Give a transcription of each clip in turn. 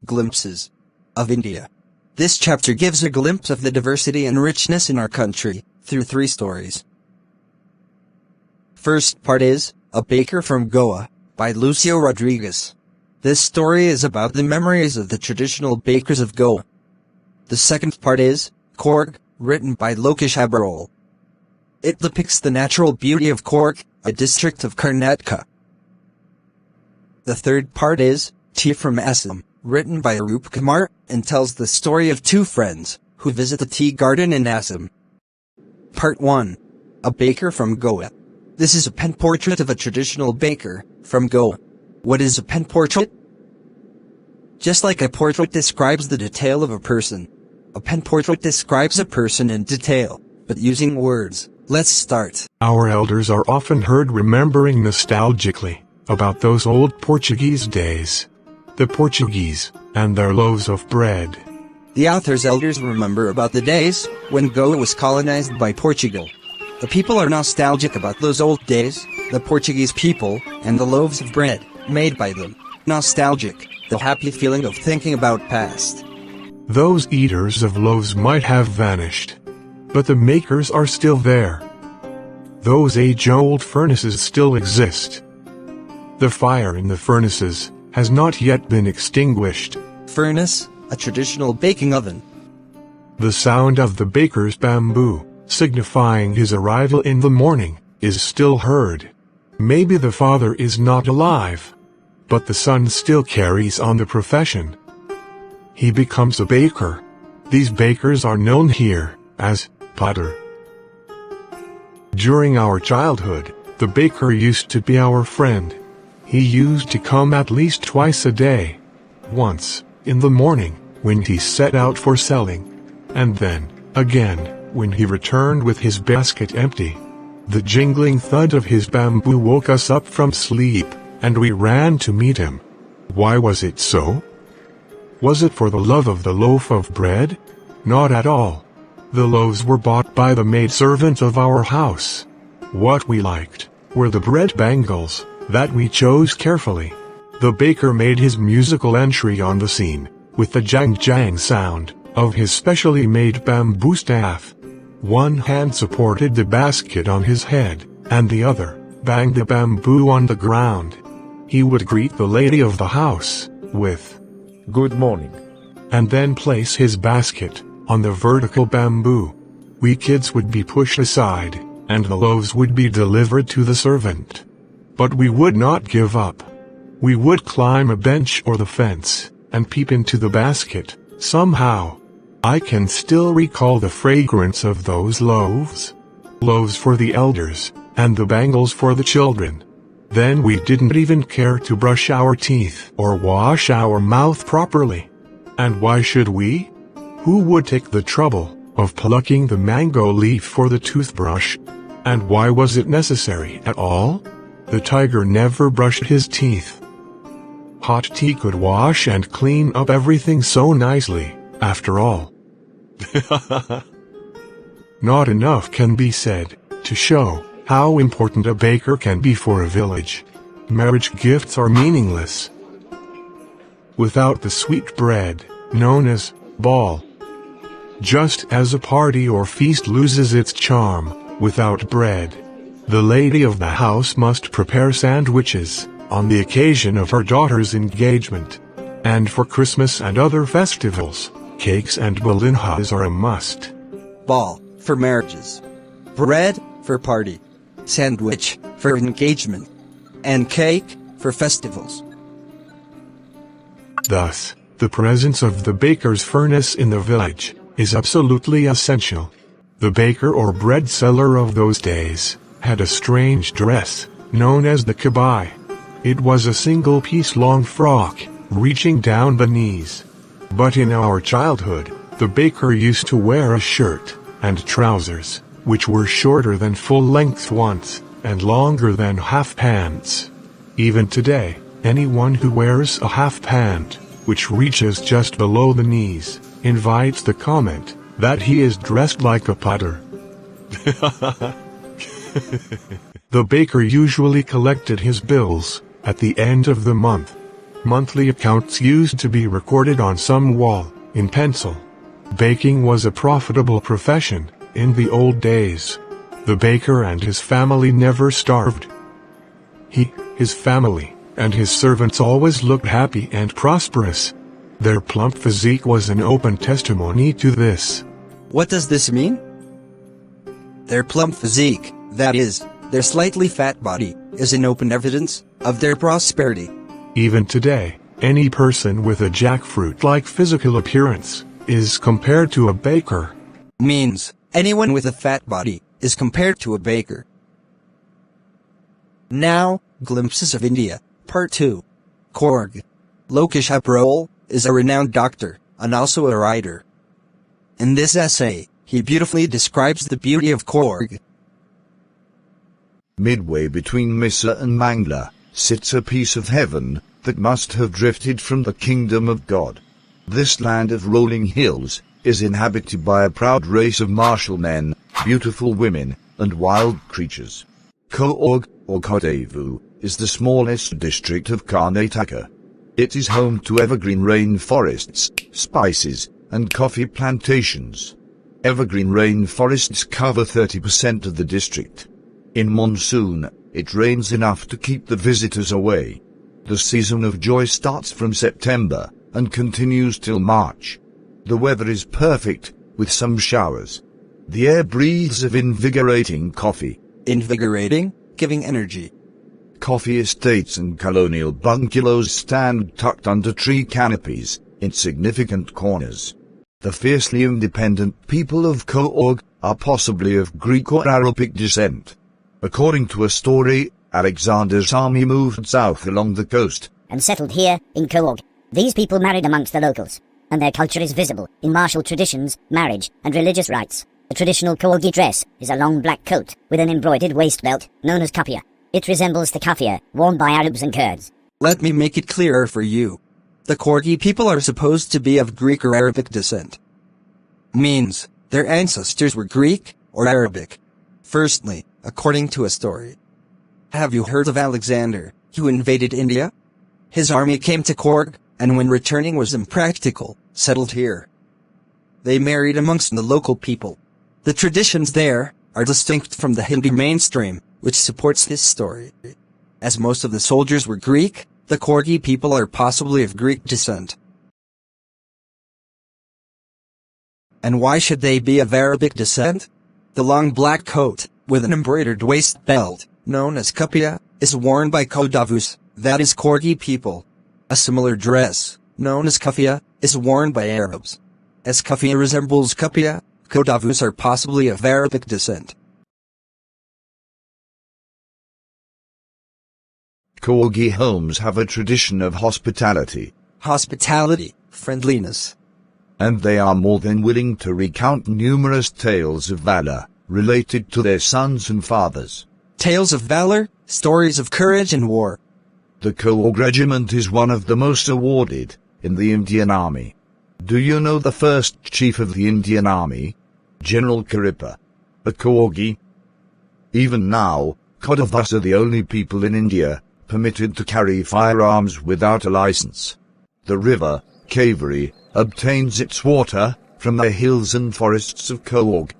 Glimpses of India. This chapter gives a glimpse of the diversity and richness in our country, through 3 stories. First part is, A Baker from Goa, by Lucio Rodriguez. This story is about the memories of the traditional bakers of Goa. The second part is, Cork, written by Lokesh Abrol. It depicts the natural beauty of Cork, a district of Karnataka. The third part is, Tea from Assam, written by Arup Kumar, and tells the story of 2 friends, who visit the tea garden in Assam. Part 1. A Baker from Goa. This is a pen portrait of a traditional baker, from Goa. What is a pen portrait? Just like a portrait describes the detail of a person, a pen portrait describes a person in detail, but using words. Let's start. Our elders are often heard remembering nostalgically about those old Portuguese days. The Portuguese, and their loaves of bread. The author's elders remember about the days when Goa was colonized by Portugal. The people are nostalgic about those old days, the Portuguese people, and the loaves of bread made by them. Nostalgic, the happy feeling of thinking about past. Those eaters of loaves might have vanished, but the makers are still there. Those age-old furnaces still exist. The fire in the furnaces has not yet been extinguished. Furnace, a traditional baking oven. The sound of the baker's bamboo, signifying his arrival in the morning, is still heard. Maybe the father is not alive, but the son still carries on the profession. He becomes a baker. These bakers are known here as potter. During our childhood, the baker used to be our friend. He used to come at least twice a day. Once, in the morning, when he set out for selling. And then, again, when he returned with his basket empty. The jingling thud of his bamboo woke us up from sleep, and we ran to meet him. Why was it so? Was it for the love of the loaf of bread? Not at all. The loaves were bought by the maidservant of our house. What we liked were the bread bangles that we chose carefully. The baker made his musical entry on the scene, with the jang-jang sound of his specially made bamboo staff. One hand supported the basket on his head, and the other banged the bamboo on the ground. He would greet the lady of the house with, "Good morning," and then place his basket on the vertical bamboo. We kids would be pushed aside, and the loaves would be delivered to the servant. But we would not give up. We would climb a bench or the fence, and peep into the basket, somehow. I can still recall the fragrance of those loaves. Loaves for the elders, and the bangles for the children. Then we didn't even care to brush our teeth or wash our mouth properly. And why should we? Who would take the trouble of plucking the mango leaf for the toothbrush? And why was it necessary at all? The tiger never brushed his teeth. Hot tea could wash and clean up everything so nicely, after all. Not enough can be said to show how important a baker can be for a village. Marriage gifts are meaningless without the sweet bread, known as ball. Just as a party or feast loses its charm without bread, the lady of the house must prepare sandwiches on the occasion of her daughter's engagement. And for Christmas and other festivals, cakes and balinhas are a must. Ball, for marriages. Bread, for party. Sandwich, for engagement. And cake, for festivals. Thus, the presence of the baker's furnace in the village is absolutely essential. The baker or bread seller of those days had a strange dress, known as the kabai. It was a single-piece long frock, reaching down the knees. But in our childhood, the baker used to wear a shirt and trousers, which were shorter than full-length ones, and longer than half pants. Even today, anyone who wears a half pant, which reaches just below the knees, invites the comment that he is dressed like a potter. The baker usually collected his bills at the end of the month. Monthly accounts used to be recorded on some wall, in pencil. Baking was a profitable profession in the old days. The baker and his family never starved. He, his family, and his servants always looked happy and prosperous. Their plump physique was an open testimony to this. What does this mean? Their plump physique, that is, their slightly fat body, is an open evidence of their prosperity. Even today, any person with a jackfruit-like physical appearance is compared to a baker. Means, anyone with a fat body is compared to a baker. Now, Glimpses of India, Part 2. Coorg. Lokesh Abrole is a renowned doctor, and also a writer. In this essay, he beautifully describes the beauty of Coorg. Midway between Misa and Mangla sits a piece of heaven that must have drifted from the kingdom of God. This land of rolling hills is inhabited by a proud race of martial men, beautiful women, and wild creatures. Coorg, or Kodavu, is the smallest district of Karnataka. It is home to evergreen rainforests, spices, and coffee plantations. Evergreen rainforests cover 30% of the district. In monsoon, it rains enough to keep the visitors away. The season of joy starts from September and continues till March. The weather is perfect, with some showers. The air breathes of invigorating coffee. Invigorating, giving energy. Coffee estates and colonial bungalows stand tucked under tree canopies, in significant corners. The fiercely independent people of Coorg are possibly of Greek or Arabic descent. According to a story, Alexander's army moved south along the coast and settled here in Coorg. These people married amongst the locals, and their culture is visible in martial traditions, marriage, and religious rites. The traditional Coorgi dress is a long black coat with an embroidered waist belt known as kafia. It resembles the kafia worn by Arabs and Kurds. Let me make it clearer for you. The Coorgi people are supposed to be of Greek or Arabic descent. Means, their ancestors were Greek or Arabic. Firstly, according to a story. Have you heard of Alexander, who invaded India? His army came to Coorg, and when returning was impractical, settled here. They married amongst the local people. The traditions there are distinct from the Hindu mainstream, which supports this story. As most of the soldiers were Greek, the Coorgi people are possibly of Greek descent. And why should they be of Arabic descent? The long black coat, with an embroidered waist belt, known as kapia, is worn by Kodavus, that is Coorgi people. A similar dress, known as kafia, is worn by Arabs. As kafia resembles kapia, Kodavus are possibly of Arabic descent. Coorgi homes have a tradition of hospitality. Hospitality, friendliness. And they are more than willing to recount numerous tales of valor related to their sons and fathers. Tales of valor, stories of courage and war. The Coorg Regiment is one of the most awarded in the Indian Army. Do you know the first chief of the Indian Army? General Karippa, a Coorgi. Even now, Kodavus are the only people in India permitted to carry firearms without a license. The river, Kaveri, obtains its water from the hills and forests of Coorg.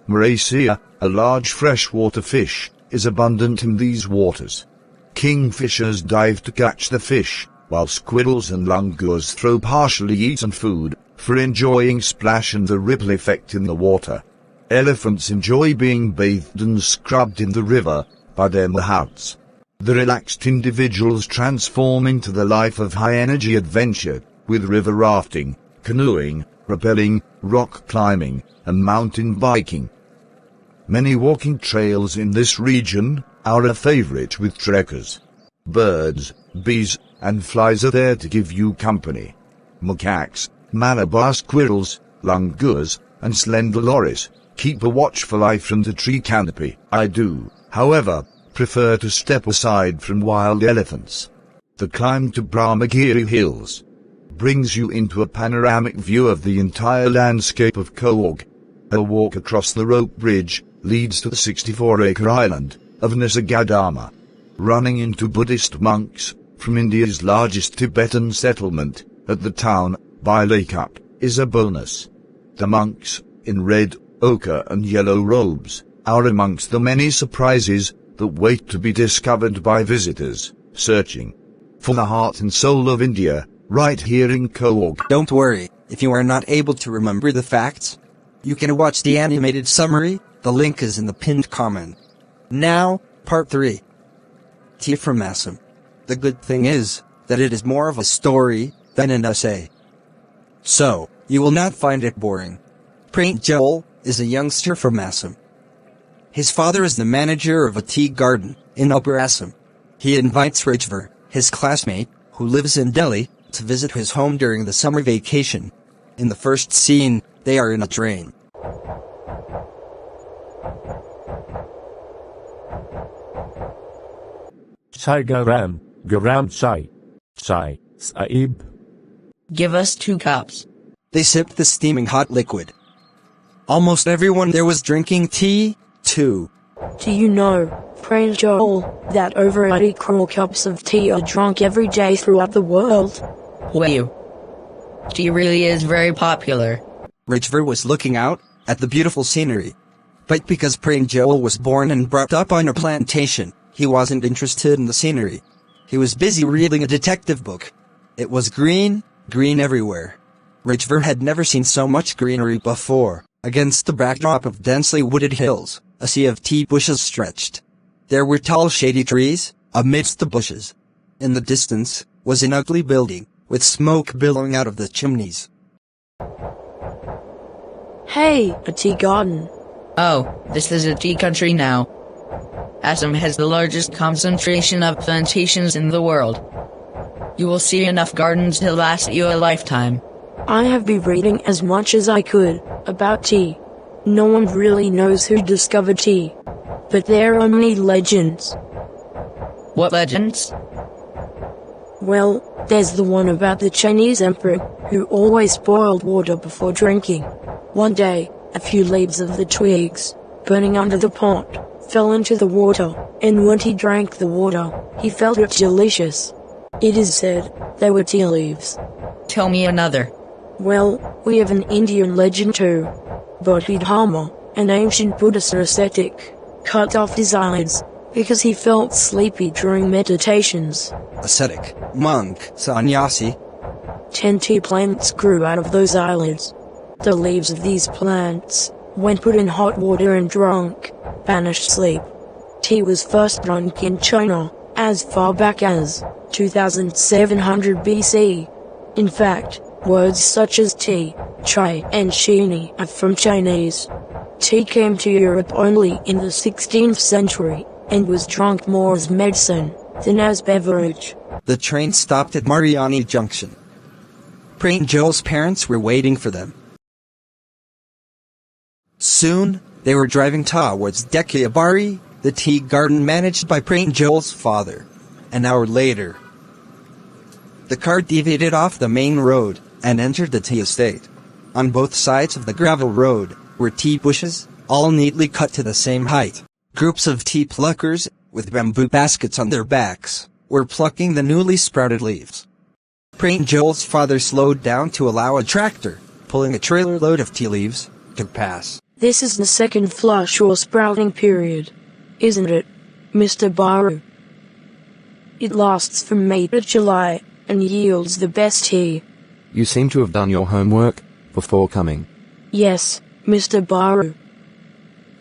Maracia, a large freshwater fish, is abundant in these waters. Kingfishers dive to catch the fish, while squirrels and langurs throw partially eaten food, for enjoying splash and the ripple effect in the water. Elephants enjoy being bathed and scrubbed in the river by their mahouts. The relaxed individuals transform into the life of high-energy adventure, with river rafting, canoeing, rappelling, rock climbing, and mountain biking. Many walking trails in this region are a favorite with trekkers. Birds, bees, and flies are there to give you company. Macaques, Malabar squirrels, langurs, and slender loris keep a watchful eye from the tree canopy. I do, however, prefer to step aside from wild elephants. The climb to Brahmagiri Hills brings you into a panoramic view of the entire landscape of Coorg. A walk across the rope bridge leads to the 64-acre island of Nisargadaama. Running into Buddhist monks, from India's largest Tibetan settlement, at the town, Bilakut, is a bonus. The monks, in red, ochre and yellow robes, are amongst the many surprises that wait to be discovered by visitors, searching for the heart and soul of India, right here in Coorg. Don't worry, if you are not able to remember the facts, you can watch the animated summary, the link is in the pinned comment. Now, part 3. Tea from Assam. The good thing is, that it is more of a story than an essay. So, you will not find it boring. Prince Joel is a youngster from Assam. His father is the manager of a tea garden in Upper Assam. He invites Rajver, his classmate, who lives in Delhi, to visit his home during the summer vacation. In the first scene, they are in a train. Sai Garam Sai. Sai, Sahib. Give us 2 cups. They sipped the steaming hot liquid. Almost everyone there was drinking tea, too. Do you know, Prince Joel, that over 80 crore cups of tea are drunk every day throughout the world? Wow. Tea really is very popular. Rajver was looking out at the beautiful scenery. But because Prince Joel was born and brought up on a plantation, he wasn't interested in the scenery. He was busy reading a detective book. It was green everywhere. Rajver had never seen so much greenery before. Against the backdrop of densely wooded hills, a sea of tea bushes stretched. There were tall shady trees amidst the bushes. In the distance was an ugly building, with smoke billowing out of the chimneys. Hey, a tea garden. Oh, this is a tea country now. Assam has the largest concentration of plantations in the world. You will see enough gardens to last you a lifetime. I have been reading as much as I could about tea. No one really knows who discovered tea. But there are many legends. What legends? Well, there's the one about the Chinese emperor, who always boiled water before drinking. One day, a few leaves of the twigs, burning under the pot, fell into the water, and when he drank the water, he felt it delicious. It is said, they were tea leaves. Tell me another. Well, we have an Indian legend too. Bodhidharma, an ancient Buddhist ascetic, cut off his eyelids because he felt sleepy during meditations. Ascetic, monk, sannyasi. 10 tea plants grew out of those eyelids. The leaves of these plants, when put in hot water and drunk, banished sleep. Tea was first drunk in China, as far back as 2700 BC. In fact, words such as tea, chai, and chini are from Chinese. Tea came to Europe only in the 16th century, and was drunk more as medicine than as beverage. The train stopped at Mariani Junction. Prince Joel's parents were waiting for them. Soon, they were driving towards Dekiabari, the tea garden managed by Prince Joel's father. An hour later, the car deviated off the main road and entered the tea estate. On both sides of the gravel road were tea bushes, all neatly cut to the same height. Groups of tea pluckers, with bamboo baskets on their backs, were plucking the newly sprouted leaves. Prince Joel's father slowed down to allow a tractor, pulling a trailer load of tea leaves, to pass. This is the second flush or sprouting period, isn't it, Mr. Baru? It lasts from May to July, and yields the best tea. You seem to have done your homework before coming. Yes, Mr. Baru.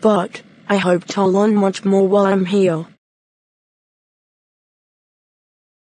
But I hope to learn much more while I'm here.